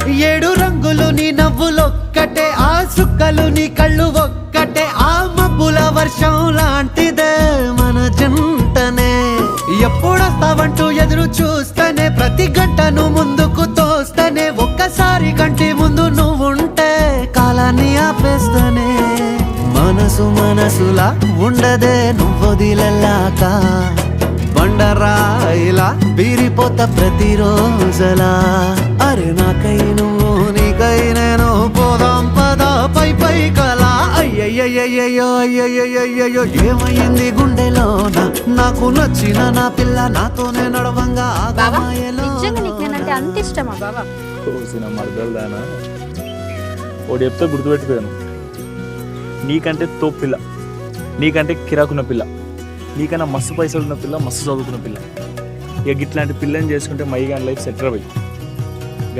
ఏడు రంగులు నీ నవ్వులొక్కటే, ఆ సుక్కలు నీ కళ్ళు ఒక్కటే, ఆ మబ్బుల వర్షం లాంటిదే మన జంటనే. ఎప్పుడొస్తావంటూ ఎదురు చూస్తేనే, ప్రతి గంటను ముందుకు తోస్తేనే, ఒక్కసారి కంటి ముందు నువ్వుంటే కాలాన్ని ఆపేస్తేనే. మనసులా ఉండదే నువ్వొదిలెళ్ళాక, బండరాయిలా బీరిపోత ప్రతిరోజలా. అరే నాకై నువ్వు నీకై నేను, పోదాం పద పై పై కలా. అయ్యయ్యయ్యో అయ్యయ్యయ్యో ఏమైంది గుండెలోన, నాకు నచ్చిన నా పిల్ల నాతోనే నడవంగా ఆగమాయలో. అంత ఇష్టమా బాబా? మరదలుదానా ఒకటి చెప్తే గుర్తుపెట్టుకోను, నీకంటే తోపు పిల్ల, నీకంటే కిరాకున్న పిల్ల, నీకన్నా మస్తు పైసలు ఉన్న పిల్ల, మస్తు చదువుకున్న పిల్ల. ఇక ఇట్లాంటి పిల్లని చేసుకుంటే మైగాన్ లైఫ్ సెటిల్ అయ్యి.